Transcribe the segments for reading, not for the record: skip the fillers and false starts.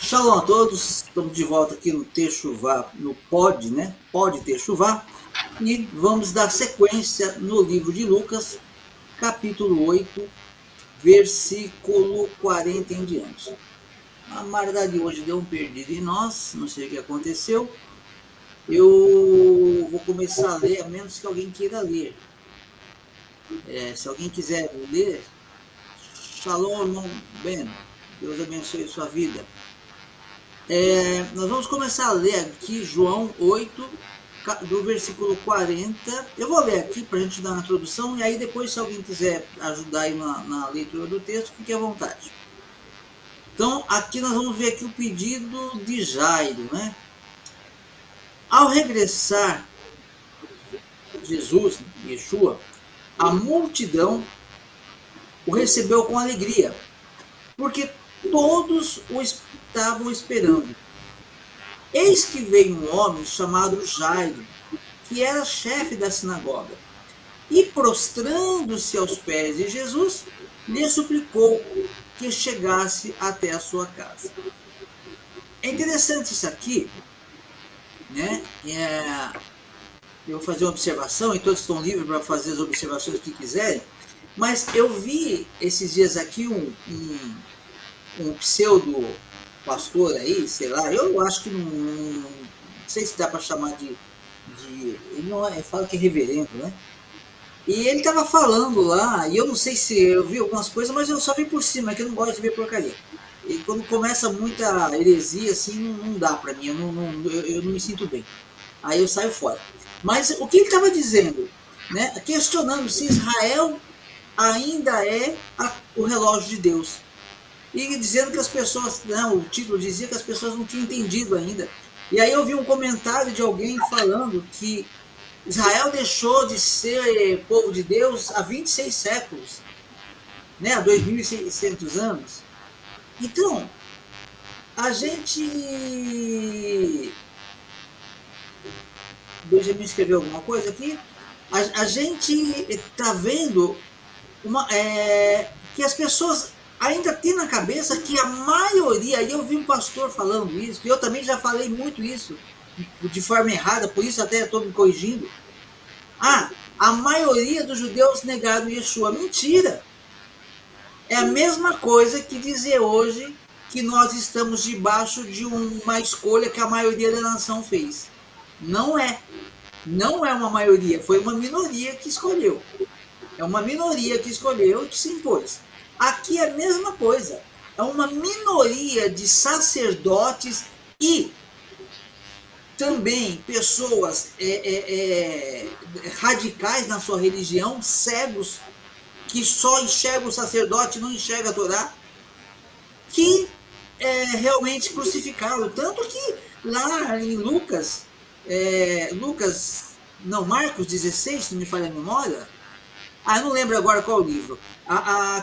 Shalom a todos, estamos de volta aqui no Techuvá, no Pode, né? Pode Techuvá, e vamos dar sequência no livro de Lucas, capítulo 8, versículo 40 em diante. A maridade hoje deu um perdido em nós, não sei o que aconteceu. Eu vou começar a ler, a menos que alguém queira ler. Se alguém quiser ler, Shalom, irmão Ben, Deus abençoe a sua vida. Nós vamos começar a ler aqui João 8, do versículo 40. Eu vou ler aqui para a gente dar uma introdução, e aí depois, se alguém quiser ajudar aí na leitura do texto, fique à vontade. Então, aqui nós vamos ver aqui o pedido de Jairo, né? Ao regressar Jesus, Yeshua, a multidão o recebeu com alegria, porque todos o estavam esperando. Eis que veio um homem chamado Jairo, que era chefe da sinagoga, e prostrando-se aos pés de Jesus, lhe suplicou que chegasse até a sua casa. É interessante isso aqui, né? Eu vou fazer uma observação, e todos estão livres para fazer as observações que quiserem, mas eu vi esses dias aqui um pseudo pastor aí, sei lá, eu acho que não sei se dá para chamar de ele não é, fala que é reverendo, né? E ele estava falando lá, e eu não sei se eu vi algumas coisas, mas eu só vi por cima, que eu não gosto de ver porcaria. E quando começa muita heresia, assim, não dá para mim, eu não me sinto bem. Aí eu saio fora. Mas o que ele estava dizendo, né? Questionando se Israel ainda é o relógio de Deus. E dizendo que as pessoas, não, o título dizia que as pessoas não tinham entendido ainda. E aí eu vi um comentário de alguém falando que Israel deixou de ser povo de Deus há 26 séculos, né? Há 2.600 anos. Então, a gente... Benjamin escreveu alguma coisa aqui? A gente está vendo que as pessoas ainda têm na cabeça que a maioria, e eu vi um pastor falando isso, e eu também já falei muito isso, de forma errada, por isso até estou me corrigindo. A maioria dos judeus negaram Yeshua. Mentira! É a mesma coisa que dizer hoje que nós estamos debaixo de uma escolha que a maioria da nação fez. Não é. Não é uma maioria, foi uma minoria que escolheu. É uma minoria que escolheu e que se impôs. Aqui é a mesma coisa. É uma minoria de sacerdotes e também pessoas radicais na sua religião, cegos, que só enxerga o sacerdote e não enxerga a Torá, que realmente crucificaram. Tanto que lá em Marcos 16, se não me falha a memória, eu não lembro agora qual livro,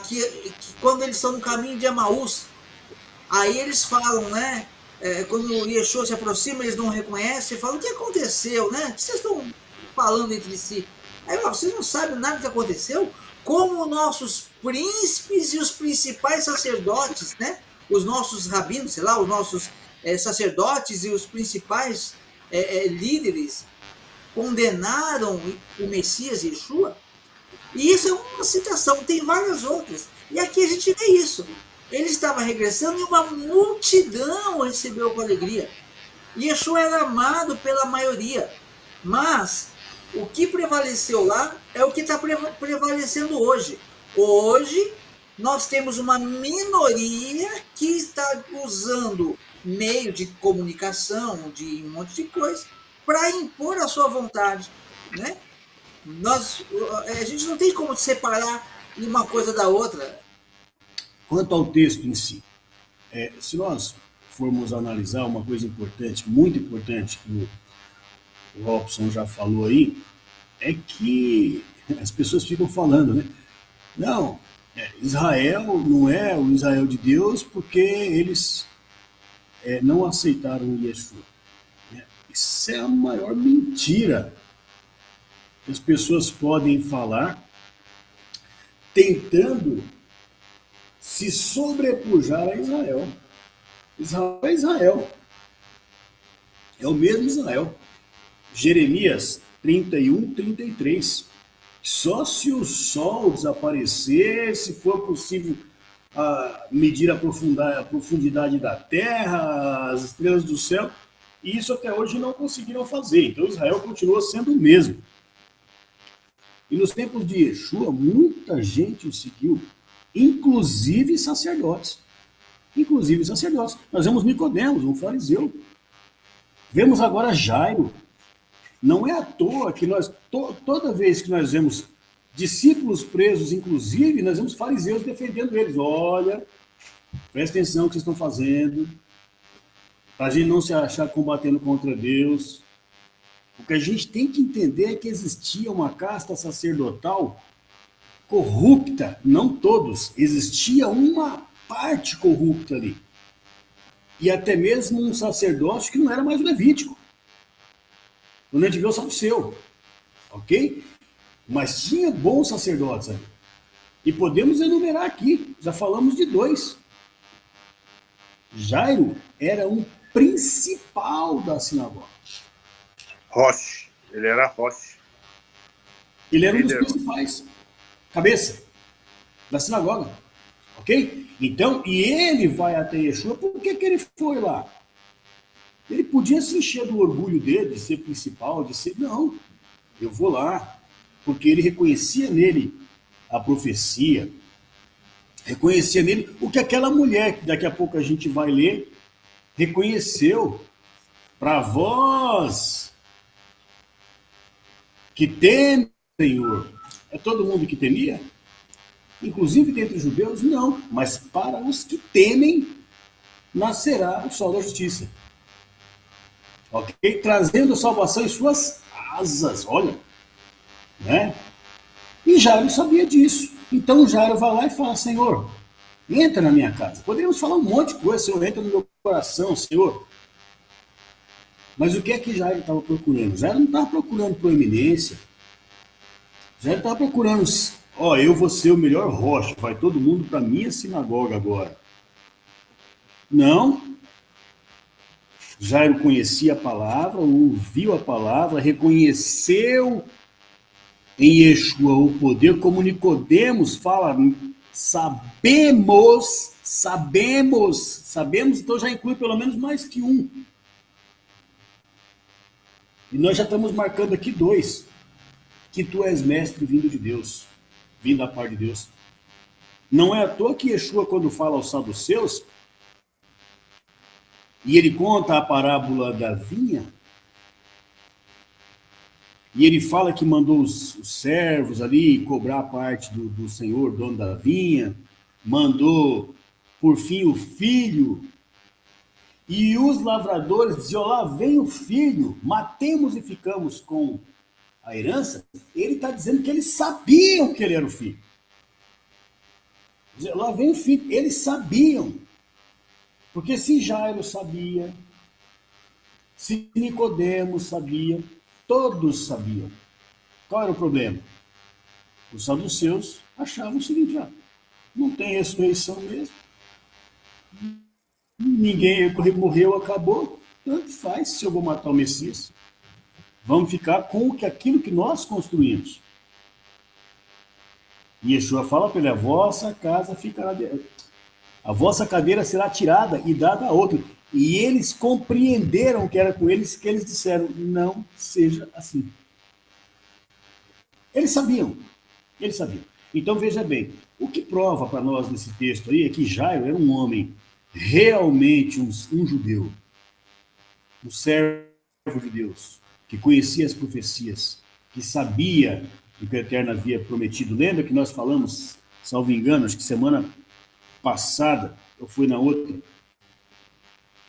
que quando eles estão no caminho de Emaús, aí eles falam, né? Quando o Yeshua se aproxima, eles não reconhecem, falam, o que aconteceu, né? O que vocês estão falando entre si? Aí, vocês não sabem nada do que aconteceu? Como nossos príncipes e os principais sacerdotes, né? Os nossos rabinos, sei lá, os nossos sacerdotes e os principais líderes condenaram o Messias Yeshua. E isso é uma citação, tem várias outras. E aqui a gente vê isso. Ele estava regressando e uma multidão o recebeu com alegria. Yeshua era amado pela maioria. Mas o que prevaleceu lá é o que está prevalecendo hoje. Hoje nós temos uma minoria que está usando meio de comunicação, de um monte de coisa, para impor a sua vontade, né? A gente não tem como separar uma coisa da outra. Quanto ao texto em si, se nós formos analisar uma coisa importante, muito importante, que o Robson já falou aí, é que as pessoas ficam falando, né? Não, Israel não é o Israel de Deus porque eles não aceitaram o Yeshua. Isso é a maior mentira que as pessoas podem falar tentando se sobrepujar a Israel. Israel é Israel. É o mesmo Israel. Jeremias 31, 33. Só se o sol desaparecer, se for possível medir a profundidade da terra, as estrelas do céu, e isso até hoje não conseguiram fazer. Então Israel continua sendo o mesmo. E nos tempos de Yeshua, muita gente o seguiu, inclusive sacerdotes. Inclusive sacerdotes. Nós vemos Nicodemos, um fariseu. Vemos agora Jairo. Não é à toa que nós, toda vez que nós vemos discípulos presos, inclusive, nós vemos fariseus defendendo eles. Olha, presta atenção no que vocês estão fazendo, para a gente não se achar combatendo contra Deus. O que a gente tem que entender é que existia uma casta sacerdotal corrupta, não todos, existia uma parte corrupta ali. E até mesmo um sacerdócio que não era mais o levítico. Quando a gente vê o saduceu, ok? Mas tinha bons sacerdotes ali. E podemos enumerar aqui, já falamos de 2. Jairo era um principal da sinagoga. Roche, ele era Roche. Ele era um dos principais, cabeça da sinagoga, ok? Então, e ele vai até Yeshua, por que ele foi lá? Ele podia se encher do orgulho dele, de ser principal, de ser... Não, eu vou lá, porque ele reconhecia nele a profecia, reconhecia nele o que aquela mulher, que daqui a pouco a gente vai ler, reconheceu. Para vós que temem o Senhor, é todo mundo que temia? Inclusive dentre os judeus? Não, mas para os que temem, nascerá o sol da justiça. Ok? Trazendo salvação em suas asas, olha, né? E Jairo sabia disso. Então Jairo vai lá e fala: Senhor, entra na minha casa. Poderíamos falar um monte de coisa: Senhor, entra no meu coração, Senhor. Mas o que é que Jairo estava procurando? Jairo não estava procurando proeminência. Jairo estava procurando: ó, eu vou ser o melhor rocha, vai todo mundo para minha sinagoga agora. Não. Jairo conhecia a palavra, ouviu a palavra, reconheceu em Yeshua o poder, como Nicodemos fala, sabemos, então já inclui pelo menos mais que um. E nós já estamos marcando aqui 2, que tu és mestre vindo de Deus, vindo da parte de Deus. Não é à toa que Yeshua, quando fala aos saduceus, e ele conta a parábola da vinha, e ele fala que mandou os servos ali cobrar a parte do senhor, dono da vinha, mandou, por fim, o filho, e os lavradores diziam: lá vem o filho, matemos e ficamos com a herança. Ele está dizendo que eles sabiam que ele era o filho. Lá vem o filho, eles sabiam. Porque se Jairo sabia, se Nicodemos sabia, todos sabiam. Qual era o problema? Os saduceus achavam o seguinte: não tem ressurreição mesmo. Ninguém morreu, acabou. Tanto faz se eu vou matar o Messias. Vamos ficar com aquilo que nós construímos. E Yeshua fala para ele: a vossa casa ficará... A vossa cadeira será tirada e dada a outro. E eles compreenderam que era com eles que eles disseram: não seja assim. Eles sabiam. Então veja bem, o que prova para nós nesse texto aí é que Jairo era um homem realmente um judeu, um servo de Deus, que conhecia as profecias, que sabia o que o Eterno havia prometido. Lembra que nós falamos, salvo engano, acho que semana passada, eu fui na outra,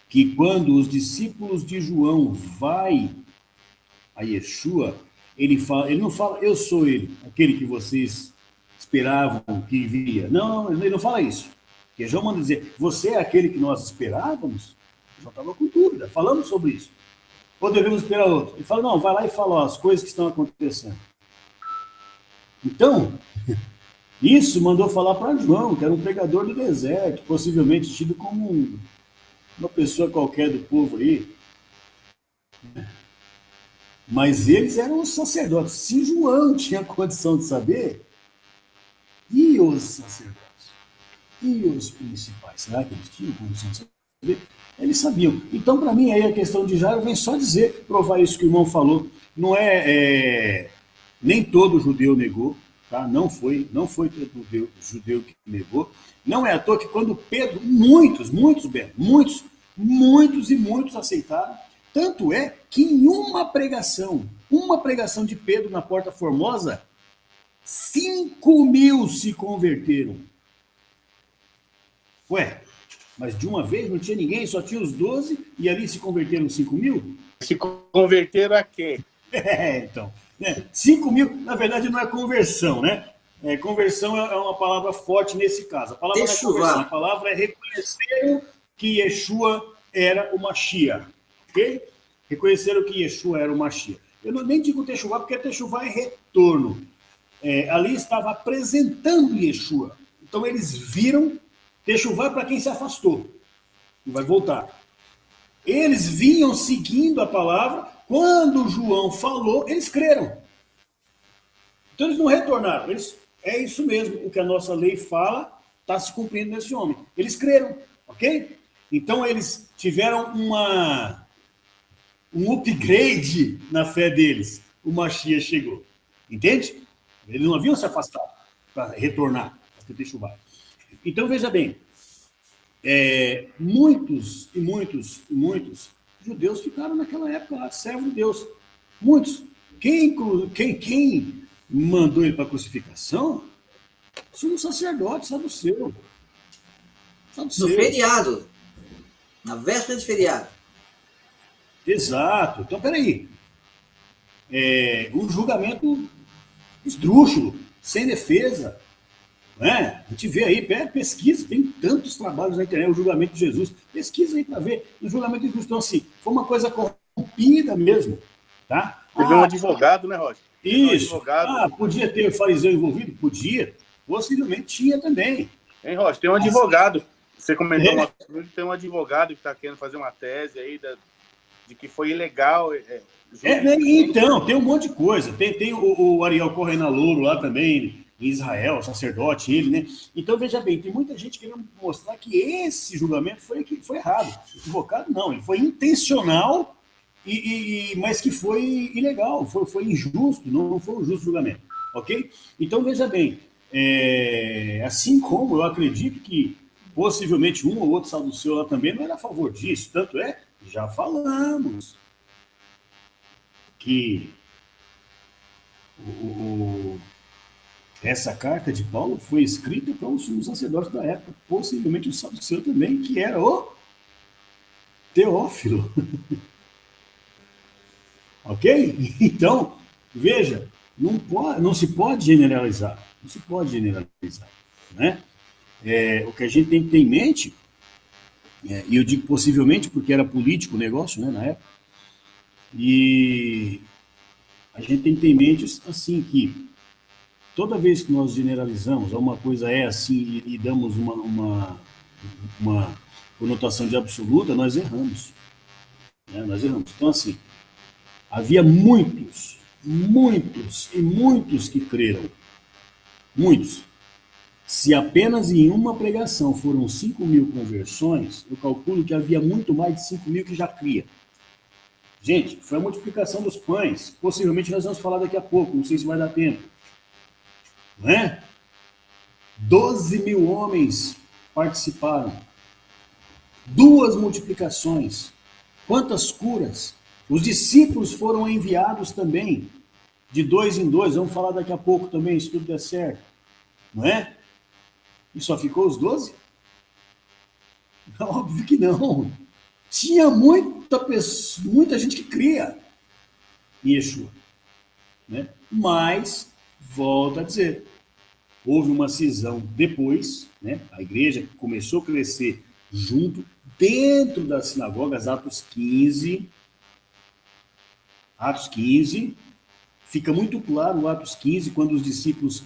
que quando os discípulos de João vai a Yeshua, ele não fala: eu sou ele, aquele que vocês esperavam que viria. Não, ele não fala isso. Porque João manda dizer: você é aquele que nós esperávamos? Eu já estava com dúvida, falamos sobre isso. Ou devemos esperar outro? Ele fala: não, vai lá e fala, ó, as coisas que estão acontecendo. Então, isso mandou falar para João, que era um pregador do deserto, possivelmente tido como uma pessoa qualquer do povo aí, mas eles eram os sacerdotes. Se João tinha condição de saber, e os sacerdotes? E os principais? Será que eles tinham condição de saber? Eles sabiam. Então, para mim, aí a questão de Jairo vem só dizer, provar isso que o irmão falou. Não nem todo judeu negou, tá? Não foi todo judeu que negou. Não é à toa que quando Pedro, muitos e muitos aceitaram. Tanto é que em uma pregação de Pedro na Porta Formosa, 5.000 se converteram. Ué, mas de uma vez não tinha ninguém, só tinha os 12 e ali se converteram 5.000? Se converteram a quê? Então, né? 5.000, na verdade, não é conversão, né? Conversão é uma palavra forte nesse caso. A palavra não é conversão, a palavra é reconhecer que Yeshua era o Mashiach, ok? Reconheceram que Yeshua era o Mashiach. Eu nem digo Techuvá, porque Techuvá é retorno. Ali estava apresentando Yeshua. Então, eles viram Techuvá para quem se afastou e vai voltar. Eles vinham seguindo a palavra. Quando João falou, eles creram. Então eles não retornaram. É isso mesmo, o que a nossa lei fala está se cumprindo nesse homem. Eles creram, ok? Então eles tiveram um upgrade na fé deles. O Mashiach chegou. Entende? Eles não haviam se afastado para retornar, para ter chuva. Então veja bem, muitos judeus ficaram naquela época lá, servo de Deus. Muitos. Quem mandou ele para a crucificação? Sumo sacerdote, saduceu. No feriado. Na véspera de feriado. Exato. Então, peraí. Um julgamento esdrúxulo, sem defesa. Né? A gente vê aí, pesquisa, tem tantos trabalhos na internet, o julgamento de Jesus. Pesquisa aí para ver. O julgamento de Jesus, então, assim, foi uma coisa corrompida mesmo. Tá? Teve um advogado, né, Roger? Isso. Podia ter o fariseu envolvido? Podia. Possivelmente tinha também. Hein, Roger? Tem um advogado. Você comentou tem um advogado que está querendo fazer uma tese aí de que foi ilegal. Então, tem um monte de coisa. Tem o Ariel Correnalouro lá também, em Israel, sacerdote, ele, né? Então, veja bem, tem muita gente querendo mostrar que esse julgamento foi errado. Equivocado, não. Ele foi intencional, mas que foi ilegal, foi injusto, não foi um justo julgamento, ok? Então, veja bem, assim como eu acredito que possivelmente um ou outro saduceu lá também não era a favor disso, tanto já falamos que essa carta de Paulo foi escrita para um sumo sacerdote da época, possivelmente um saduceu também, que era o Teófilo. Ok? Então, veja, não se pode generalizar. Não se pode generalizar. Né? O que a gente tem que ter em mente, e eu digo possivelmente porque era político o negócio, né, na época, e a gente tem que ter em mente assim que toda vez que nós generalizamos, uma coisa é assim e damos uma conotação de absoluta, nós erramos. Né? Nós erramos. Então, assim, havia muitos que creram. Muitos. Se apenas em uma pregação foram 5.000 conversões, eu calculo que havia muito mais de 5.000 que já cria. Gente, foi a multiplicação dos pães. Possivelmente nós vamos falar daqui a pouco, não sei se vai dar tempo. Não é? 12.000 homens participaram. 2 multiplicações. Quantas curas? Os discípulos foram enviados também, de 2 em 2. Vamos falar daqui a pouco também, se tudo der certo. Não é? E só ficou os 12? Óbvio que não. Tinha muita gente que cria em Yeshua. Né? Mas, volto a dizer, houve uma cisão depois, né? A igreja começou a crescer junto, dentro das sinagogas, Atos 15, fica muito claro no Atos 15, quando os discípulos,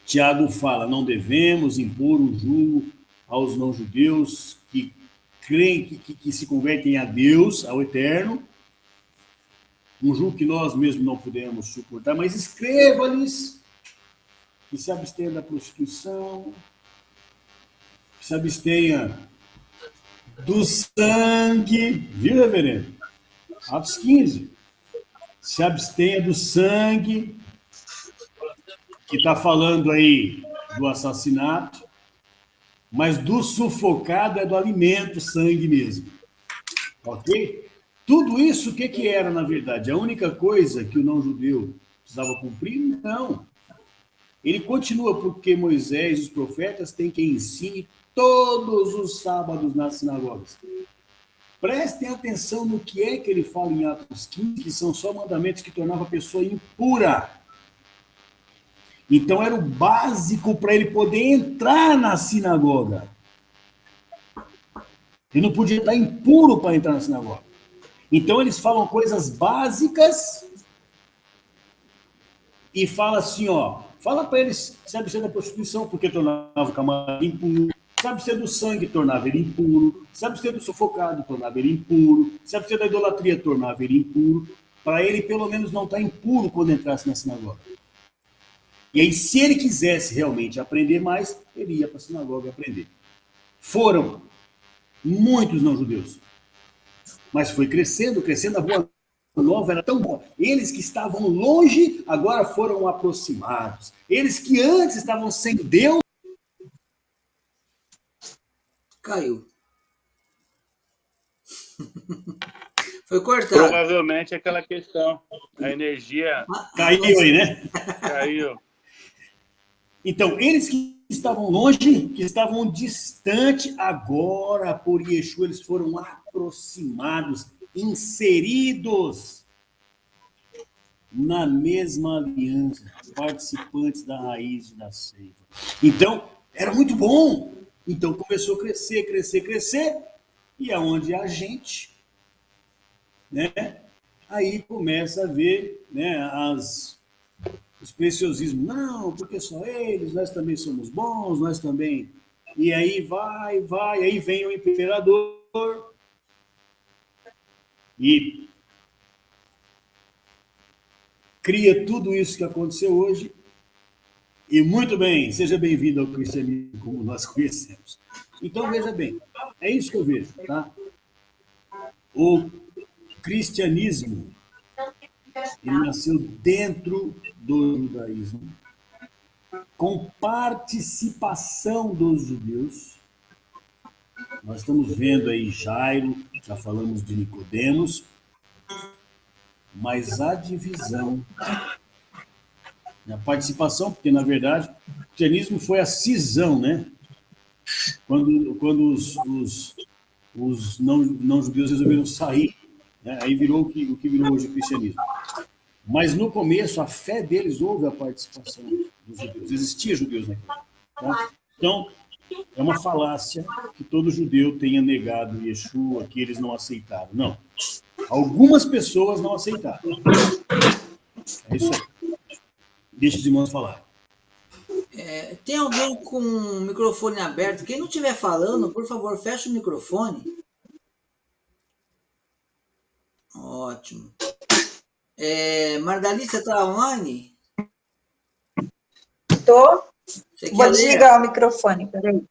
Tiago fala, não devemos impor o jugo aos não-judeus que creem, que se convertem a Deus, ao Eterno, um jugo que nós mesmos não podemos suportar, mas escreva-lhes que se abstenha da prostituição, que se abstenha do sangue, viu, reverendo? Atos 15. Se abstenha do sangue, que está falando aí do assassinato, mas do sufocado é do alimento, sangue mesmo. Ok? Tudo isso, o que era, na verdade? A única coisa que o não-judeu precisava cumprir? Não. Ele continua porque Moisés e os profetas têm que ensine todos os sábados nas sinagogas. Prestem atenção no que é que ele fala em Atos 15, que são só mandamentos que tornavam a pessoa impura. Então era o básico para ele poder entrar na sinagoga. Ele não podia estar impuro para entrar na sinagoga. Então eles falam coisas básicas e fala assim, ó, fala para eles se abster da prostituição, porque tornava o camarada impuro, se abster do sangue, tornava ele impuro, se abster do sufocado, tornava ele impuro, se abster da idolatria, tornava ele impuro, para ele pelo menos não estar impuro quando entrasse na sinagoga. E aí, se ele quisesse realmente aprender mais, ele ia para a sinagoga aprender. Foram muitos não-judeus, mas foi crescendo, crescendo, a boa nova era tão boa. Eles que estavam longe, agora foram aproximados. Eles que antes estavam sem Deus, Caiu. Foi cortado. Provavelmente aquela questão, a energia caiu aí, né? caiu. Então, eles que estavam longe, que estavam distantes, agora, por Yeshua, eles foram aproximados, inseridos na mesma aliança, participantes da raiz e da seiva. Então, era muito bom. Então, começou a crescer, crescer, crescer, e aonde a gente, né, aí começa a ver, né, os preciosismos. Não, porque só eles, nós também somos bons, nós também. E aí vai, aí vem o imperador e cria tudo isso que aconteceu hoje. E muito bem, seja bem-vindo ao cristianismo como nós conhecemos. Então, veja bem, é isso que eu vejo, tá? O cristianismo, ele nasceu dentro do judaísmo, com participação dos judeus. Nós estamos vendo aí Jairo, já falamos de Nicodemos, mas a divisão, a participação, porque na verdade o cristianismo foi a cisão, né? Quando os não-judeus resolveram sair, né? Aí virou o que virou hoje o cristianismo. Mas no começo, a fé deles houve a participação dos judeus. Existia judeus naquele tempo. Tá? Então, é uma falácia que todo judeu tenha negado Yeshua, que eles não aceitaram. Não. Algumas pessoas não aceitaram. É isso aí. Deixa os irmãos falar. Tem alguém com o microfone aberto? Quem não estiver falando, por favor, feche o microfone. Ótimo. Margarita, está online? Estou. Vou desligar o microfone, peraí.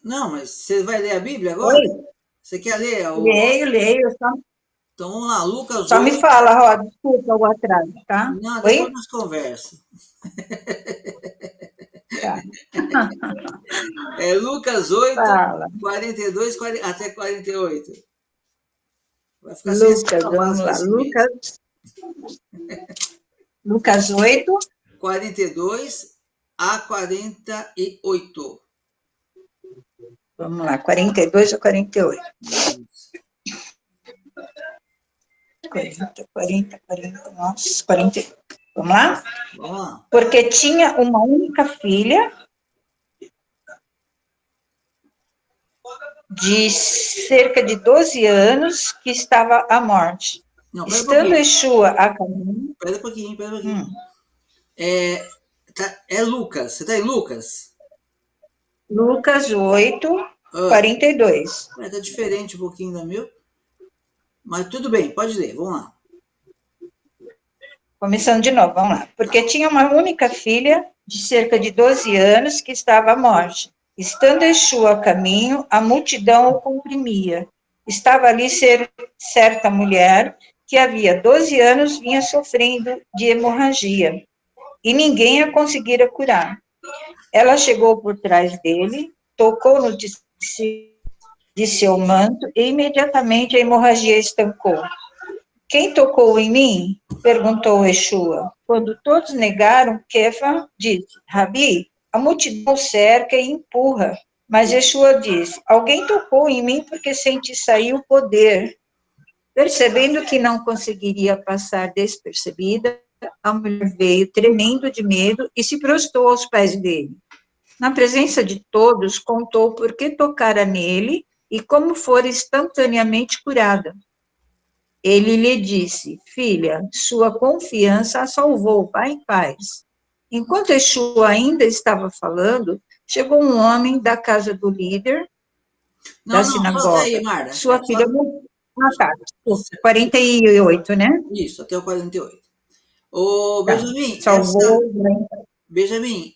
Não, mas você vai ler a Bíblia agora? Oi? Você quer ler? Leio. Então vamos lá, Lucas 8. Só me fala, Ró, desculpa o atraso, tá? Não, depois nós conversamos. Tá. Lucas 8, Fala. 42 até 48. Vai ficar Lucas, vamos lá. Lucas 8. 42 a 48. Vamos lá, 42 a 48. 40, nossa, 48. Vamos lá? Vamos lá. Porque tinha uma única filha de cerca de 12 anos que estava à morte. Não, Estando Yeshua a caminho... Espera um pouquinho. É Lucas. Você está em Lucas? Lucas 8, Ah, 42. tá diferente um pouquinho da meu. Mas tudo bem, pode ler, vamos lá. Começando de novo, vamos lá. Porque tinha uma única filha de cerca de 12 anos que estava à morte. Estando Yeshua a caminho, a multidão o comprimia. Estava ali certa mulher que havia 12 anos vinha sofrendo de hemorragia e ninguém a conseguira curar. Ela chegou por trás dele, tocou no de seu manto e imediatamente a hemorragia estancou. Quem tocou em mim? Perguntou Yeshua. Quando todos negaram, Kefa disse, Rabi, a multidão cerca e empurra. Mas Yeshua disse, alguém tocou em mim porque senti sair o poder. Percebendo que não conseguiria passar despercebida, a mulher veio tremendo de medo e se prostrou aos pés dele. Na presença de todos, contou por que tocara nele e como fora instantaneamente curada. Ele lhe disse, filha, sua confiança a salvou, vá em paz. Enquanto Yeshua ainda estava falando, chegou um homem da casa do líder da Não, só até aí, sinagoga. Marta. Sua filha morreu. Ah, tá, desculpa, 48, né? Isso, até o 48. Ô, Tá. Benjamin, Salvou.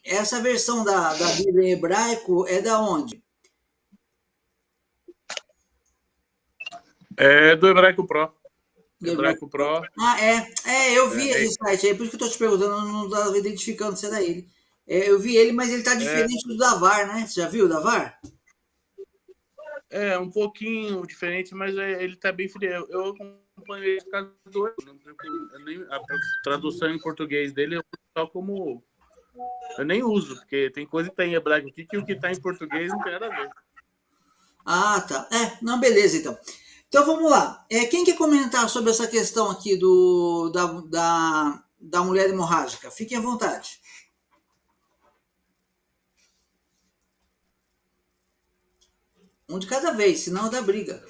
Essa versão da Bíblia em hebraico é da onde? É do Hebraico Pro. Do Hebraico Pro. Ah, eu vi É, esse site aí, por isso que eu estou te perguntando, eu não estava identificando se era ele. Eu vi ele, mas ele está é, diferente do da VAR, né? Você já viu o da VAR? é um pouquinho diferente, mas ele tá bem frio. Eu acompanho ele por causa do a tradução em português dele eu só como. Eu nem uso, porque tem coisa que tá em hebraico aqui que o que tá em português não tem nada a ver. Ah, tá. Não, beleza, então. Então vamos lá. Quem quer comentar sobre essa questão aqui da mulher hemorrágica? Fiquem à vontade. Um de cada vez, senão dá briga.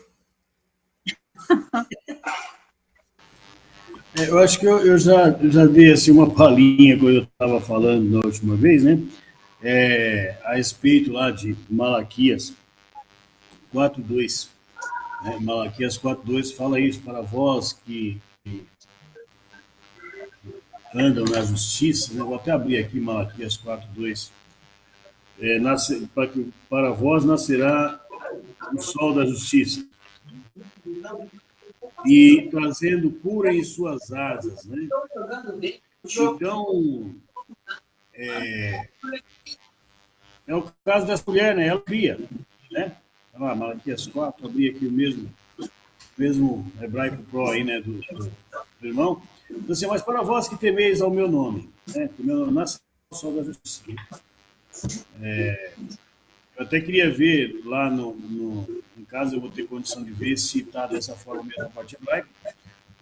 Eu acho que eu já dei assim, uma palhinha quando eu estava falando na última vez, né? A respeito lá de Malaquias 4:2. Né? Malaquias 4:2 fala isso para vós que andam na justiça. Né? Vou até abrir aqui Malaquias 4:2. Para vós nascerá o sol da justiça e trazendo cura em suas asas. Né? Então, é o caso dessa mulher, né? Ela cria, né? Olha lá, Malaquias 4, abri aqui o mesmo hebraico pro aí, né, do irmão. Então, assim, mas para vós que temeis ao meu nome, né? Que o meu nome nasce o sol da justiça. Eu até queria ver lá em casa, eu vou ter condição de ver se está dessa forma mesmo a parte hebraica,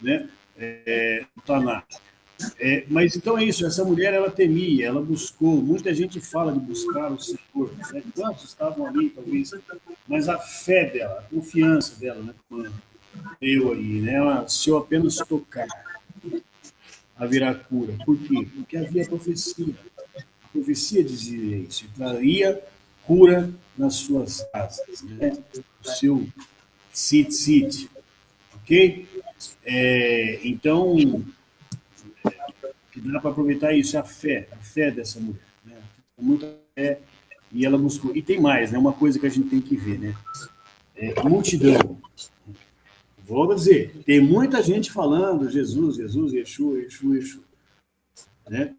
né? Taná. Mas então é isso, essa mulher ela temia, ela buscou, muita gente fala de buscar o Senhor, né? Quantos estavam ali, talvez, mas a fé dela, a confiança dela, né? Eu aí, né? Ela, se eu apenas tocar, haverá cura. Por quê? Porque havia profecia. A profecia dizia isso, traria cura nas suas asas, né? O seu sit, ok? Então, que dá para aproveitar isso, a fé dessa mulher. Né? Muita fé, e ela buscou. E tem mais, né? Uma coisa que a gente tem que ver, né? A multidão. Vou dizer, tem muita gente falando Jesus, Jesus, Yeshua, Yeshua, Yeshua. Né?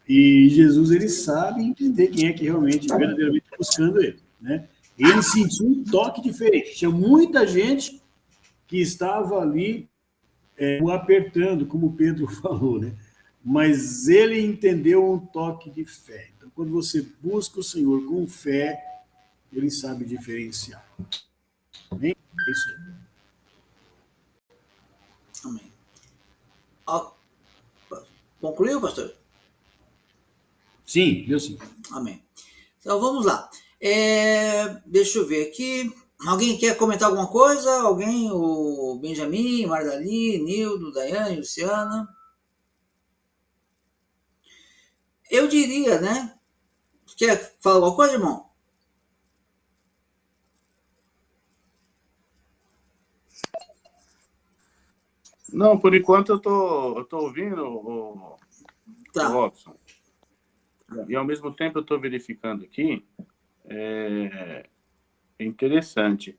E Jesus, ele sabe entender quem é que realmente, verdadeiramente está buscando ele. Né? Ele sentiu um toque diferente. Tinha muita gente que estava ali o apertando, como Pedro falou, né? Mas ele entendeu um toque de fé. Então, quando você busca o Senhor com fé, ele sabe diferenciar. Amém? É isso aí. Amém. Concluiu, pastor? Sim, eu sim. Amém. Então vamos lá. Deixa eu ver aqui. Alguém quer comentar alguma coisa? Alguém? O Benjamin, Mardali, Nildo, Daiane, Luciana? Eu diria, né? Quer falar alguma coisa, irmão? Não, por enquanto eu tô ouvindo o Tá. Robson. E ao mesmo tempo eu estou verificando aqui, é interessante.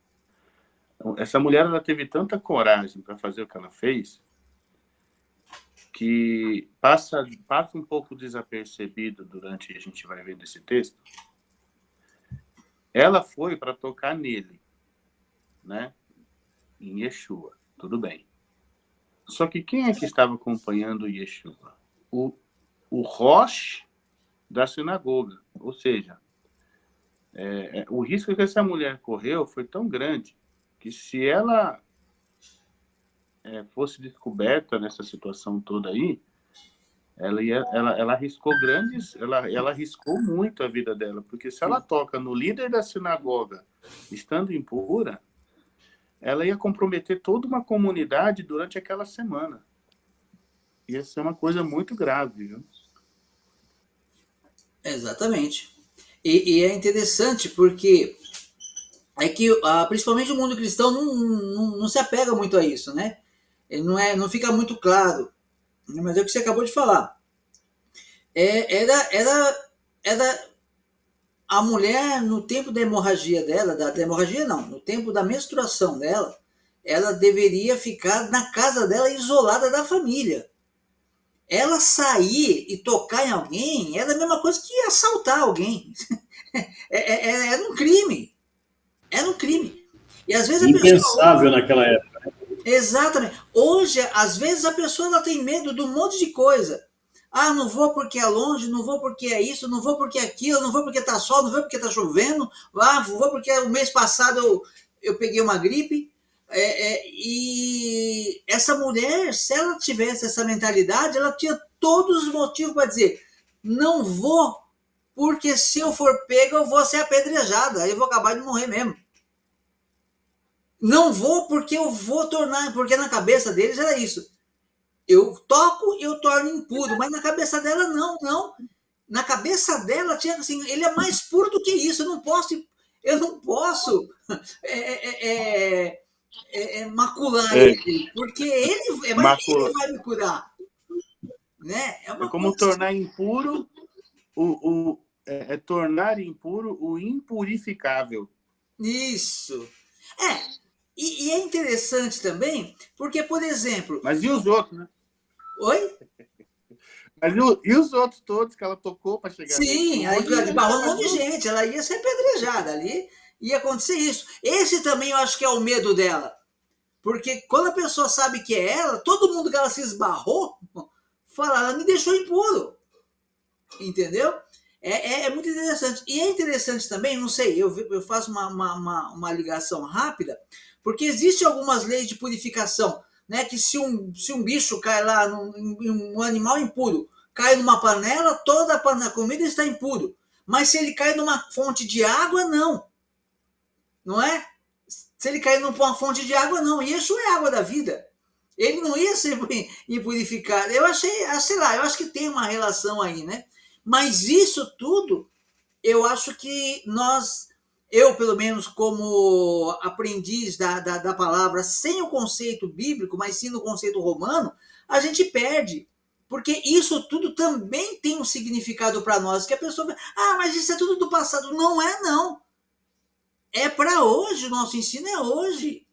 Essa mulher ela teve tanta coragem para fazer o que ela fez que passa um pouco desapercebido durante a gente vai vendo esse texto. Ela foi para tocar nele, né? Em Yeshua, tudo bem. Só que quem é que estava acompanhando Yeshua? O Rosh da sinagoga. Ou seja, o risco que essa mulher correu foi tão grande que se ela fosse descoberta nessa situação toda aí, ela arriscou ela arriscou muito a vida dela, porque se ela toca no líder da sinagoga estando impura, ela ia comprometer toda uma comunidade durante aquela semana. Ia ser uma coisa muito grave, viu? Exatamente. E é interessante porque é que principalmente o mundo cristão não se apega muito a isso, né? Ele não fica muito claro. Mas é o que você acabou de falar. Era a mulher, no tempo da hemorragia dela, da hemorragia não, no tempo da menstruação dela, ela deveria ficar na casa dela, isolada da família. Ela sair e tocar em alguém era a mesma coisa que assaltar alguém. Era um crime. Era um crime. E às vezes a pessoa. Impensável naquela época. Exatamente. Hoje, às vezes, a pessoa ela tem medo de um monte de coisa. Ah, não vou porque é longe, não vou porque é isso, não vou porque é aquilo, não vou porque tá sol, não vou porque tá chovendo, vou porque o mês passado eu peguei uma gripe. E essa mulher, se ela tivesse essa mentalidade, ela tinha todos os motivos para dizer: não vou, porque se eu for pega, eu vou ser apedrejada, aí eu vou acabar de morrer mesmo. Não vou porque eu vou tornar, porque na cabeça deles era isso. Eu toco e eu torno impuro, mas na cabeça dela não. Na cabeça dela tinha assim, ele é mais puro do que isso. Eu não posso macular ele, porque ele vai me curar, né? É É uma como coisa. tornar impuro tornar impuro o impurificável. Isso. E é interessante também, porque, por exemplo. Mas e os outros, né? Oi? Mas e os outros todos que ela tocou para chegar nele? Sim, Um aí monte de gente barrou um atrás monte de do... gente, ela ia ser apedrejada ali, ia acontecer isso. Esse também eu acho que é o medo dela, porque quando a pessoa sabe que é ela, todo mundo que ela se esbarrou, fala, ela me deixou impuro, entendeu? É muito interessante. E é interessante também, não sei, eu faço uma ligação rápida, porque existem algumas leis de purificação, né? Que se um bicho cai lá, um animal impuro, cai numa panela, toda a comida está impuro. Mas se ele cai numa fonte de água, não. Não é? Se ele cair numa fonte de água, não. E isso é água da vida. Ele não ia ser impurificado. Eu achei, sei lá, eu acho que tem uma relação aí, né? Mas isso tudo, eu acho que eu pelo menos como aprendiz da palavra, sem o conceito bíblico, mas sim no conceito romano, a gente perde. Porque isso tudo também tem um significado para nós, que a pessoa mas isso é tudo do passado. Não é, não. É para hoje, o nosso ensino é hoje.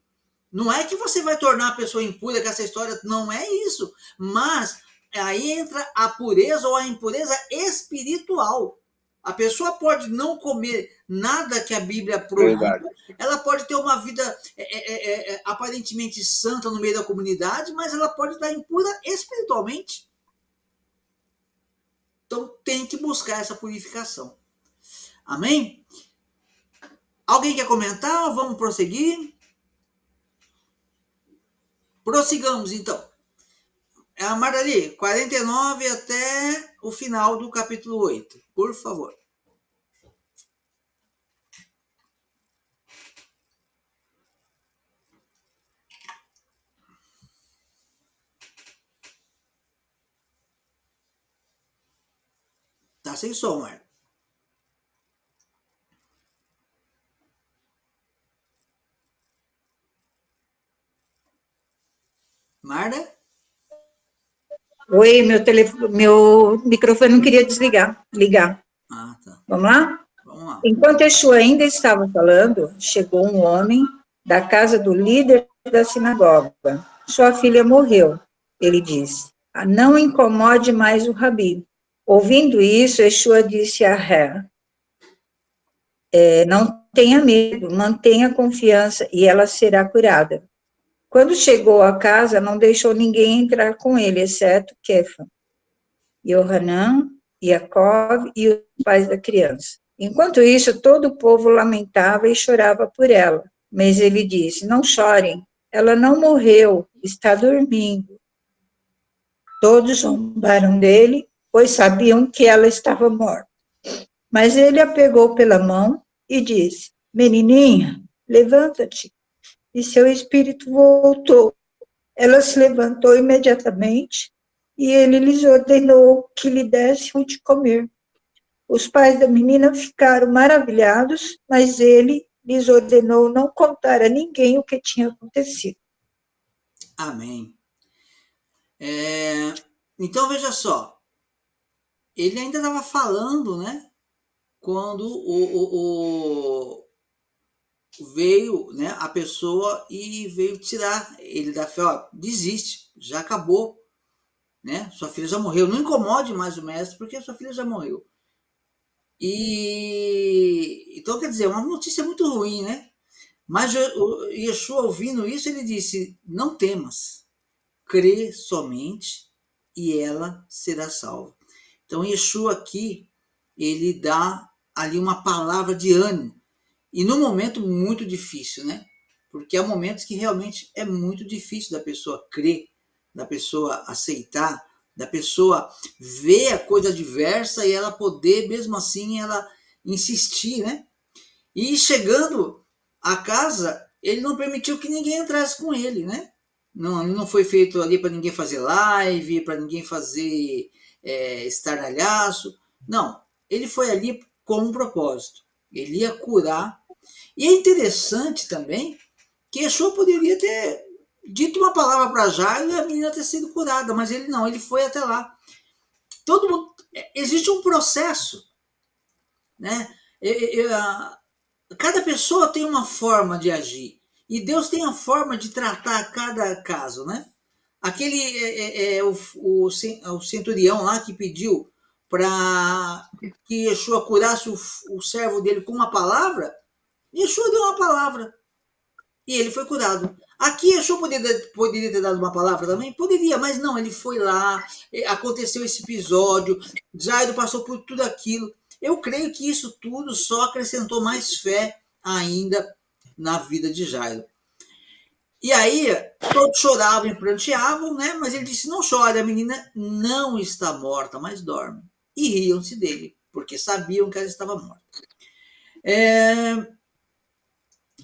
Não é que você vai tornar a pessoa impura, que essa história não é isso. Mas aí entra a pureza ou a impureza espiritual. A pessoa pode não comer nada que a Bíblia proíbe, ela pode ter uma vida aparentemente santa no meio da comunidade, mas ela pode estar impura espiritualmente. Então tem que buscar essa purificação. Amém? Alguém quer comentar? Vamos prosseguir? Prossigamos, então. Marali, 49 até o final do capítulo 8, por favor. Tá sem som, Marta. Marta? Oi, meu microfone não queria ligar. Ah, tá. Vamos lá? Vamos lá. Enquanto Yeshua ainda estava falando, chegou um homem da casa do líder da sinagoga. Sua filha morreu, ele disse. Não incomode mais o rabi. Ouvindo isso, Yeshua disse a Ré, não tenha medo, mantenha confiança e ela será curada. Quando chegou à casa, não deixou ninguém entrar com ele, exceto Kefa, Yohanan, Yaakov e os pais da criança. Enquanto isso, todo o povo lamentava e chorava por ela. Mas ele disse, não chorem, ela não morreu, está dormindo. Todos zombaram dele, pois sabiam que ela estava morta. Mas ele a pegou pela mão e disse, menininha, levanta-te. E seu espírito voltou. Ela se levantou imediatamente e ele lhes ordenou que lhe dessem de comer. Os pais da menina ficaram maravilhados, mas ele lhes ordenou não contar a ninguém o que tinha acontecido. Amém. Então, veja só. Ele ainda estava falando, né? Quando veio, né, a pessoa e veio tirar ele da fé. Ó, desiste, já acabou. Né? Sua filha já morreu. Não incomode mais o mestre, porque sua filha já morreu. Então, quer dizer, é uma notícia muito ruim, né? Mas o Yeshua, ouvindo isso, ele disse, não temas, crê somente e ela será salva. Então, Yeshua aqui, ele dá ali uma palavra de ânimo. E num momento muito difícil, né? Porque há momentos que realmente é muito difícil da pessoa crer, da pessoa aceitar, da pessoa ver a coisa diversa e ela poder, mesmo assim, ela insistir, né? E chegando à casa, ele não permitiu que ninguém entrasse com ele, né? Não foi feito ali para ninguém fazer live, para ninguém fazer estardalhaço. Não, ele foi ali com um propósito. Ele ia curar. E é interessante também que Yeshua poderia ter dito uma palavra para Jairo e a menina ter sido curada, mas ele não, ele foi até lá. Todo mundo, existe um processo, né? Cada pessoa tem uma forma de agir e Deus tem a forma de tratar cada caso, né? Aquele o centurião lá que pediu para que Yeshua curasse o servo dele com uma palavra, Yeshua deu uma palavra e ele foi curado. Aqui Yeshua poderia ter dado uma palavra também? Poderia, mas não, ele foi lá, aconteceu esse episódio, Jairo passou por tudo aquilo. Eu creio que isso tudo só acrescentou mais fé ainda na vida de Jairo. E aí, todos choravam e pranteavam, né? Mas ele disse, não chore, a menina não está morta, mas dorme. E riam-se dele, porque sabiam que ela estava morta.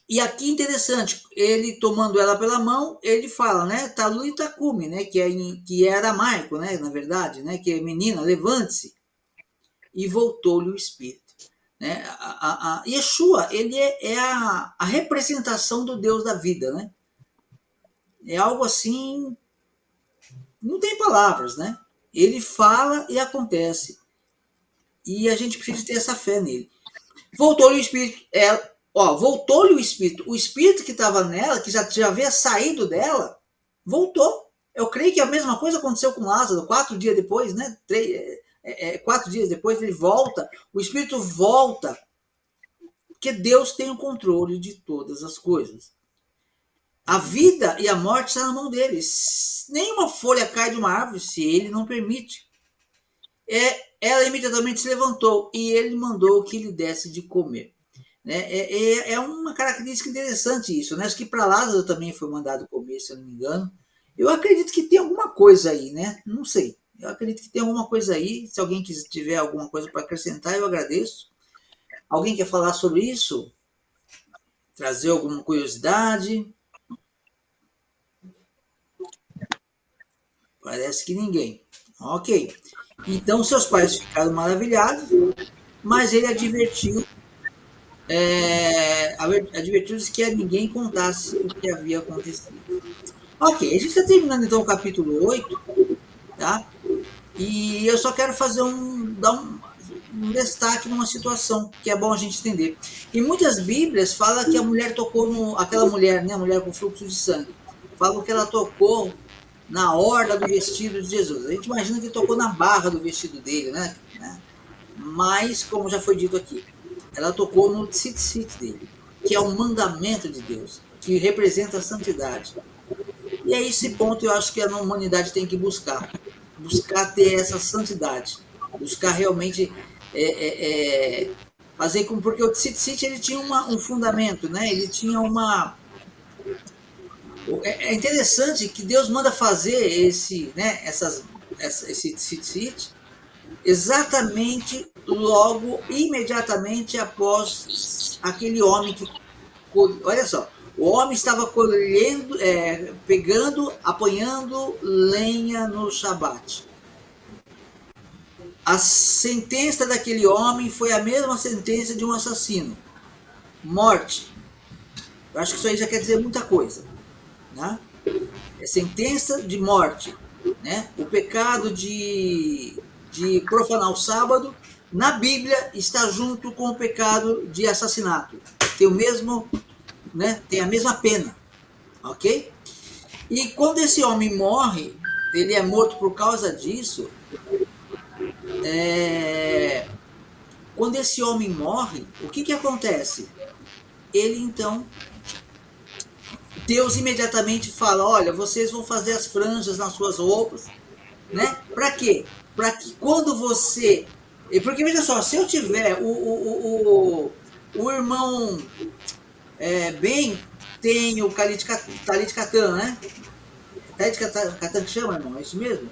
E aqui interessante, ele tomando ela pela mão, ele fala, né? Talu e Takumi, né? Que é aramaico, né? Na verdade, né? Que é menina, levante-se. E voltou-lhe o espírito. Né? Yeshua, ele é a representação do Deus da vida, né? É algo assim, não tem palavras, né? Ele fala e acontece. E a gente precisa ter essa fé nele. Voltou-lhe o espírito. Voltou-lhe o espírito. O espírito que estava nela, que já havia saído dela, voltou. Eu creio que a mesma coisa aconteceu com Lázaro, 4 dias depois, né? 4 dias depois ele volta. O espírito volta. Porque Deus tem o controle de todas as coisas. A vida e a morte estão na mão dele. Nenhuma folha cai de uma árvore se ele não permite. Ela imediatamente se levantou e ele mandou que lhe desse de comer. É uma característica interessante isso. Né? Acho que para Lázaro também foi mandado comer, se eu não me engano. Eu acredito que tem alguma coisa aí, né? Não sei. Eu acredito que tem alguma coisa aí. Se alguém tiver alguma coisa para acrescentar, eu agradeço. Alguém quer falar sobre isso? Trazer alguma curiosidade? Parece que ninguém. Ok. Então, seus pais ficaram maravilhados, mas ele advertiu que a ninguém contasse o que havia acontecido. Ok, a gente está terminando então o capítulo 8, tá? E eu só quero dar um destaque numa situação que é bom a gente entender. Em muitas Bíblias fala que a mulher tocou aquela mulher, né, a mulher com fluxo de sangue, fala que ela tocou na orla do vestido de Jesus. A gente imagina que tocou na barra do vestido dele, né? Mas, como já foi dito aqui, ela tocou no tzitzit dele, que é um mandamento de Deus, que representa a santidade. E é esse ponto eu acho que a humanidade tem que buscar ter essa santidade, buscar realmente fazer com, porque o tzitzit ele tinha um fundamento, né? Ele tinha uma. É interessante que Deus manda fazer esse tzitzit exatamente imediatamente após aquele homem que, olha só, o homem estava colhendo, apanhando lenha no Shabat. A sentença daquele homem foi a mesma sentença de um assassino, morte. Eu acho que isso aí já quer dizer muita coisa, né? É sentença de morte, né? O pecado de profanar o sábado, na Bíblia, está junto com o pecado de assassinato. Tem o mesmo, né? Tem a mesma pena, ok? E quando esse homem morre, ele é morto por causa disso. Quando esse homem morre, o que acontece? Ele então, Deus imediatamente fala: olha, vocês vão fazer as franjas nas suas roupas, né? Para quê? Para que quando você. Porque veja só, se eu tiver o irmão bem, tem o Talit Katan, né? Talit Katan que chama, irmão? É isso mesmo?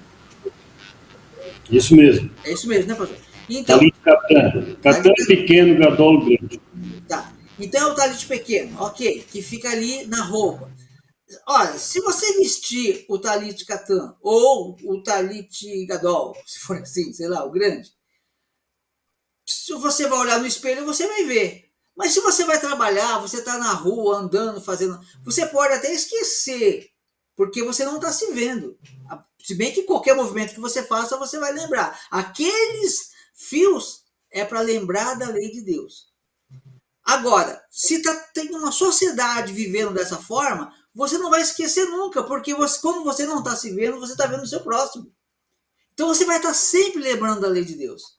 Isso mesmo. É isso mesmo, né, pastor? Então, Talit Katan. Katan é pequeno, Gadol grande. Tá. Então é o talit pequeno, ok, que fica ali na roupa. Olha, se você vestir o talit katan ou o talit gadol, se for assim, sei lá, o grande, se você vai olhar no espelho, você vai ver. Mas se você vai trabalhar, você está na rua, andando, fazendo, você pode até esquecer, porque você não está se vendo. Se bem que qualquer movimento que você faça, você vai lembrar. Aqueles fios é para lembrar da lei de Deus. Agora, se tem uma sociedade vivendo dessa forma, você não vai esquecer nunca, porque como você não está se vendo, você está vendo o seu próximo. Então você vai estar sempre lembrando da lei de Deus.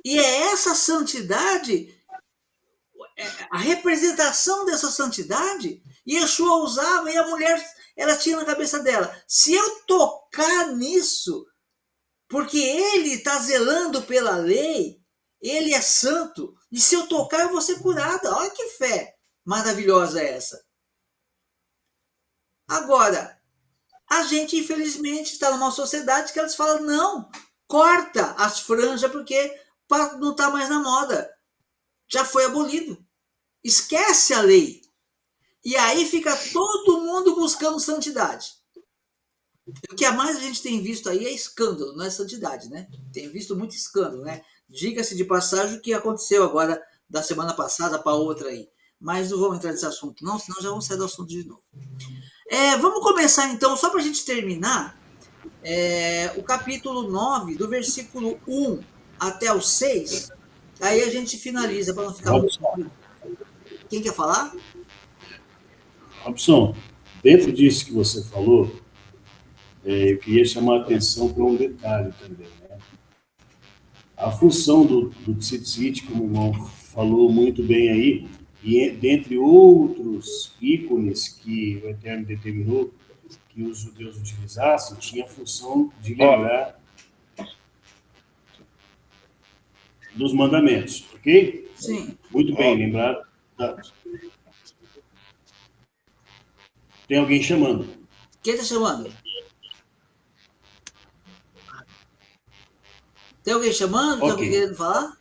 E é essa santidade, a representação dessa santidade, Yeshua usava e a mulher, ela tinha na cabeça dela: se eu tocar nisso, porque ele está zelando pela lei, ele é santo, e se eu tocar eu vou ser curada. Olha que fé maravilhosa é essa. Agora, a gente infelizmente está numa sociedade que elas falam: não, corta as franjas porque não está mais na moda, já foi abolido, esquece a lei. E aí fica todo mundo buscando santidade. O que a mais a gente tem visto aí é escândalo, não é santidade, né? Tem visto muito escândalo, né? Diga-se de passagem o que aconteceu agora da semana passada para outra aí. Mas não vamos entrar nesse assunto não, senão já vamos sair do assunto de novo. Vamos começar então, só para a gente terminar, o capítulo 9, do versículo 1 até o 6. Aí a gente finaliza para não ficar muito. Quem quer falar? Robson, dentro disso que você falou, eu queria chamar a atenção para um detalhe também, né? A função do tzitzit, como o irmão falou muito bem aí, e dentre outros ícones que o Eterno determinou que os judeus utilizassem, tinha a função de lembrar dos mandamentos, ok? Sim. Muito bem, lembrado. Tem alguém chamando. Quem está chamando? Tem alguém chamando? Tem alguém querendo falar?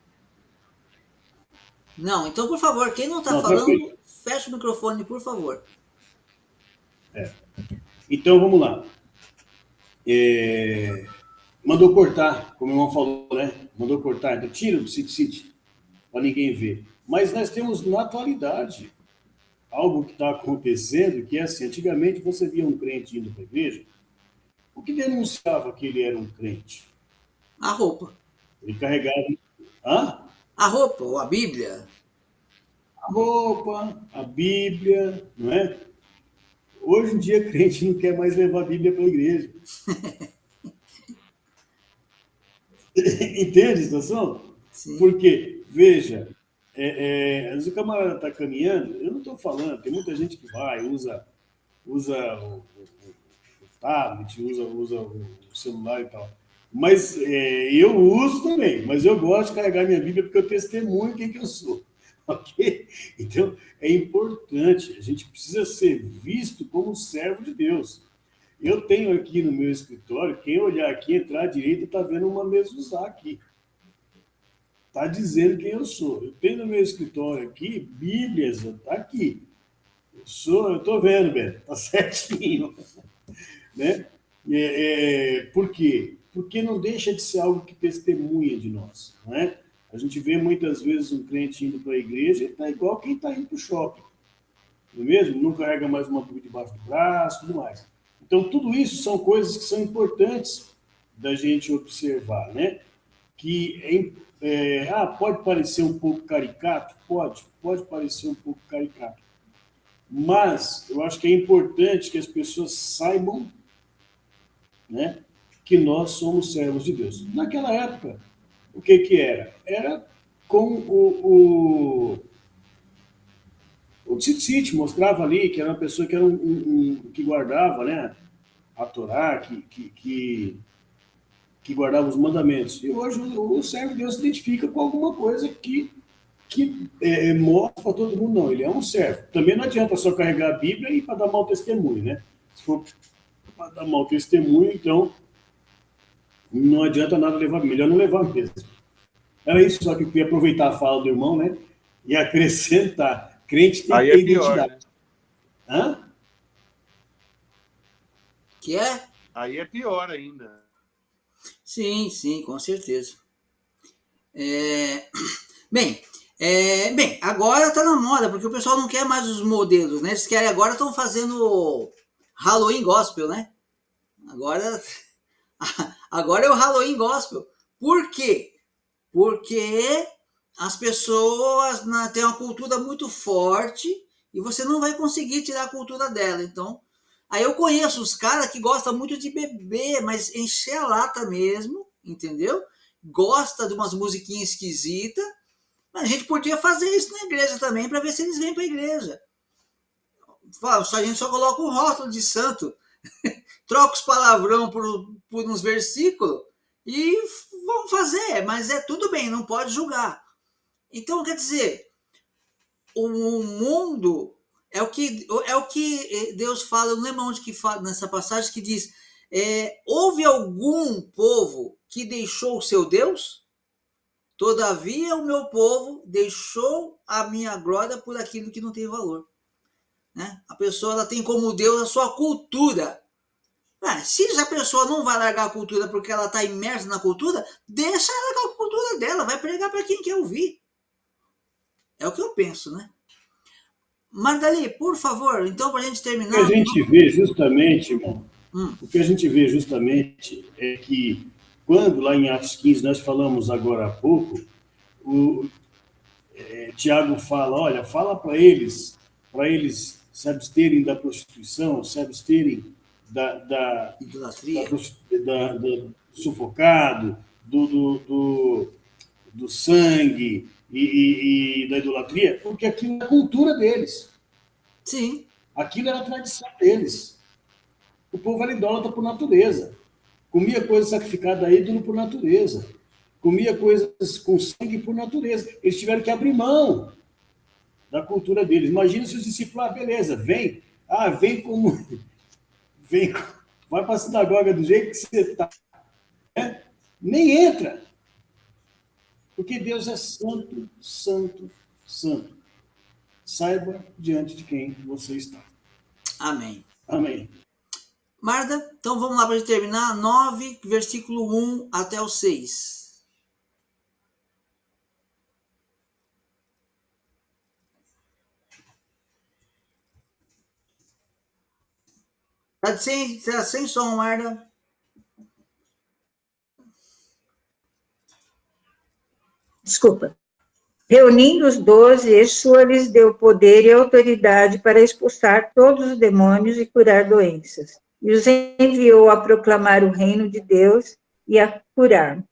Não, então, por favor, quem não está falando, tranquilo. Fecha o microfone, por favor. Então, vamos lá. Mandou cortar, como o irmão falou, né? Mandou cortar, então tira do tzitzit, para ninguém ver. Mas nós temos, na atualidade, algo que está acontecendo, que é assim: antigamente você via um crente indo para a igreja, O que denunciava que ele era um crente? A roupa. Ele carregava. Hã? A roupa, ou a Bíblia. A roupa, a Bíblia, não é? Hoje em dia, crente não quer mais levar a Bíblia para a igreja. Entende a situação? Sim. Porque, veja, às vezes o camarada está caminhando, eu não estou falando, tem muita gente que vai, usa o tablet, usa o celular e tal. Mas eu uso também, mas eu gosto de carregar minha Bíblia porque eu testemunho quem que eu sou. Ok? Então, é importante, a gente precisa ser visto como servo de Deus. Eu tenho aqui no meu escritório, quem olhar aqui, entrar à direita, está vendo uma mezuzá aqui. Está dizendo quem eu sou. Eu tenho no meu escritório aqui, Bíblias, está aqui. Eu estou vendo, Beto, está certinho. Né? Por quê? Porque não deixa de ser algo que testemunha de nós. Não é? A gente vê muitas vezes um crente indo para a igreja, ele está igual quem está indo para o shopping. Não é mesmo? Não carrega mais uma Bíblia debaixo do braço, tudo mais. Então, tudo isso são coisas que são importantes da gente observar, né? Que pode parecer um pouco caricato? Pode parecer um pouco caricato. Mas eu acho que é importante que as pessoas saibam, né, que nós somos servos de Deus. Naquela época, o que que era? Era com o Tzitzit, mostrava ali que era uma pessoa que era que guardava, né, a Torá, que guardava os mandamentos. E hoje o servo de Deus se identifica com alguma coisa que mostra para todo mundo, não, ele é um servo. Também não adianta só carregar a Bíblia e para dar mau testemunho, né? Se for para dar mau testemunho, então não adianta nada levar, melhor não levar mesmo. Era isso só que eu queria aproveitar a fala do irmão, né? E acrescentar. Crente tem Aí que é ter pior, identidade. né? Hã? Que é? Aí é pior ainda. Sim, sim, com certeza. É... Bem, bem, agora tá na moda, porque o pessoal não quer mais os modelos, né? Eles querem agora, estão fazendo Halloween Gospel, né? Agora, agora é o Halloween Gospel. Por quê? Porque as pessoas têm uma cultura muito forte e você não vai conseguir tirar a cultura dela. Então, aí eu conheço os caras que gostam muito de beber, mas encher a lata mesmo, entendeu? Gosta de umas musiquinhas esquisitas. A gente podia fazer isso na igreja também para ver se eles vêm para a igreja. A gente só coloca um rótulo de santo, troca os palavrão por uns versículos e vamos fazer, mas é tudo bem, não pode julgar. Então, quer dizer, o mundo é o que Deus fala, eu não lembro onde que fala nessa passagem, que diz, houve algum povo que deixou o seu Deus? Todavia o meu povo deixou a minha glória por aquilo que não tem valor. Né? A pessoa ela tem como Deus a sua cultura. Se a pessoa não vai largar a cultura porque ela está imersa na cultura, deixa ela largar a cultura dela, vai pregar para quem quer ouvir. É o que eu penso, né? Magali, por favor, então, para a gente O que a terminar. gente vê justamente, irmão, Hum, o que a gente vê justamente é que quando lá em Atos 15 nós falamos agora há pouco, o Tiago fala, olha, fala para eles se absterem da prostituição, se absterem da, idolatria. do sufocado, do sangue e da idolatria, porque aquilo é a cultura deles. Sim, Aquilo era a tradição deles. O povo era idólatra por natureza. Comia coisa sacrificada a ídolo por natureza. Comia coisas com sangue por natureza. Eles tiveram que abrir mão da cultura deles. Imagina se os discípulos, beleza, vem. Vem como. Vem, vai para a sinagoga do jeito que você está. Né? Nem entra. Porque Deus é santo, santo, santo. Saiba diante de quem você está. amém. Amém. Marda, então vamos lá para a gente terminar. 9, versículo 1 até o 6. Tá sem som, Marda. Desculpa. Reunindo os 12, Yeshua lhes deu poder e autoridade para expulsar todos os demônios e curar doenças. E os enviou a proclamar o reino de Deus e a curar.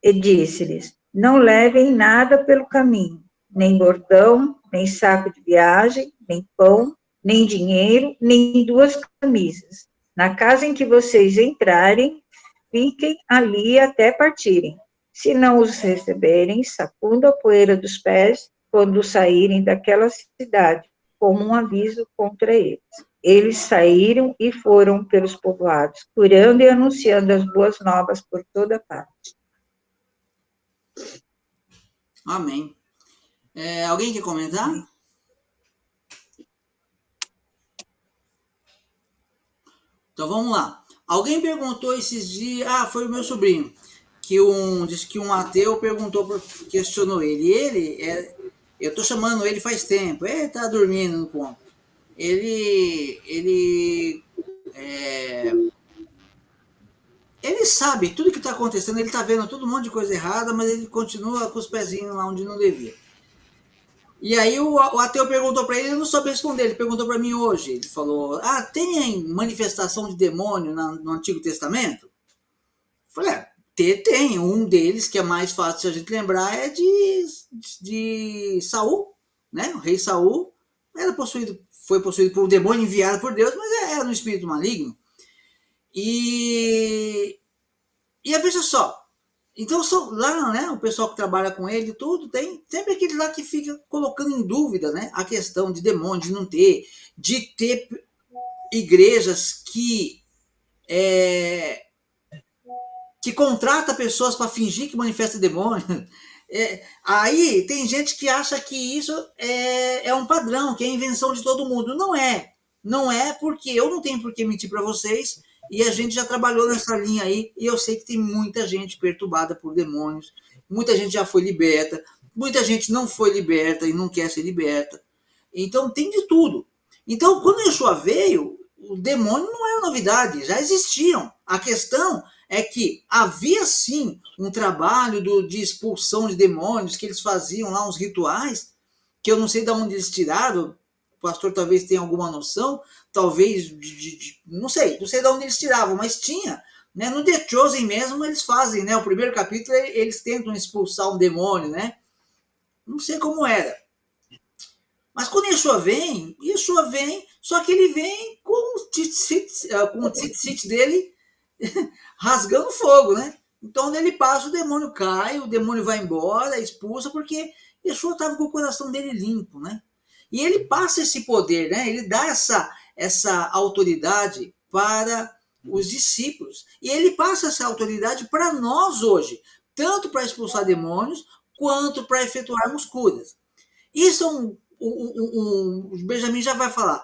E disse-lhes: não levem nada pelo caminho, nem bordão, nem saco de viagem, nem pão, nem dinheiro, nem 2 camisas. Na casa em que vocês entrarem, fiquem ali até partirem. Se não os receberem, sacudam a poeira dos pés quando saírem daquela cidade, como um aviso contra eles. Eles saíram e foram pelos povoados, curando e anunciando as boas novas por toda parte. Amém. Alguém quer comentar? Então vamos lá. Alguém perguntou esses dias, foi o meu sobrinho, disse que um ateu questionou ele. Eu tô chamando ele faz tempo, ele tá dormindo no ponto. Ele sabe tudo que está acontecendo, ele está vendo todo um monte de coisa errada, mas ele continua com os pezinhos lá onde não devia. E aí o ateu perguntou para ele não soube responder, ele perguntou para mim hoje, ele falou, tem manifestação de demônio no Antigo Testamento? Eu falei, tem, um deles que é mais fácil a gente lembrar é de Saul, né? O rei Saul foi possuído por um demônio enviado por Deus, mas era um espírito maligno. E veja só, então lá, né, o pessoal que trabalha com ele, tudo, tem sempre aquele lá que fica colocando em dúvida, né, a questão de demônio, de ter igrejas que contrata pessoas para fingir que manifesta demônio. Aí tem gente que acha que isso é um padrão, que é invenção de todo mundo. Não é. Não é, porque eu não tenho por que mentir para vocês, e a gente já trabalhou nessa linha aí, e eu sei que tem muita gente perturbada por demônios, muita gente já foi liberta, muita gente não foi liberta e não quer ser liberta. Então tem de tudo. Então, quando Yeshua veio, o demônio não era novidade, já existiam. A questão é que havia sim um trabalho de expulsão de demônios, que eles faziam lá uns rituais, que eu não sei de onde eles tiraram, o pastor talvez tenha alguma noção, talvez, não sei de onde eles tiravam, mas tinha, né? No The Chosen mesmo eles fazem, né? O primeiro capítulo eles tentam expulsar um demônio, né? Não sei como era. Mas quando Yeshua vem, só que ele vem com o tzitzit dele rasgando fogo, né? Então, onde ele passa, o demônio cai, o demônio vai embora, expulsa, porque Yeshua estava com o coração dele limpo, né? E ele passa esse poder, né? Ele dá essa autoridade para os discípulos. E ele passa essa autoridade para nós hoje, tanto para expulsar demônios, quanto para efetuarmos curas. Isso o Benjamin já vai falar.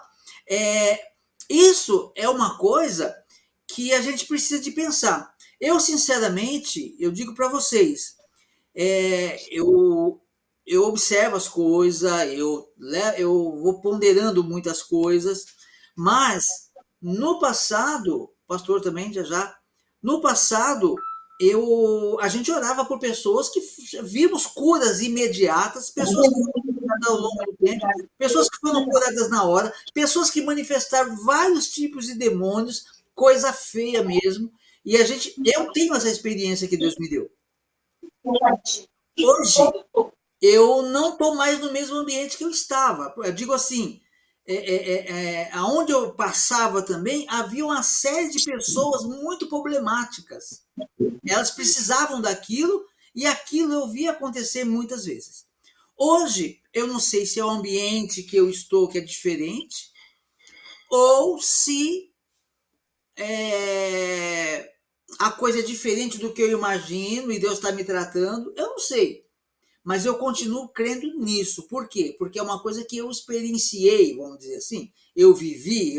Isso é uma coisa que a gente precisa de pensar. Eu, sinceramente, eu digo para vocês, eu observo as coisas, eu vou ponderando muitas coisas, mas no passado, pastor também já, no passado, a gente orava por pessoas que vimos curas imediatas, pessoas que foram curadas ao longo do tempo, pessoas que foram curadas na hora, pessoas que manifestaram vários tipos de demônios, coisa feia mesmo, e eu tenho essa experiência que Deus me deu. Hoje, eu não estou mais no mesmo ambiente que eu estava. Eu digo assim, aonde eu passava também, havia uma série de pessoas muito problemáticas. Elas precisavam daquilo, e aquilo eu vi acontecer muitas vezes. Hoje, eu não sei se é o ambiente que eu estou que é diferente, ou se a coisa é diferente do que eu imagino e Deus está me tratando, eu não sei. Mas eu continuo crendo nisso. Por quê? Porque é uma coisa que eu experienciei, vamos dizer assim. Eu vivi,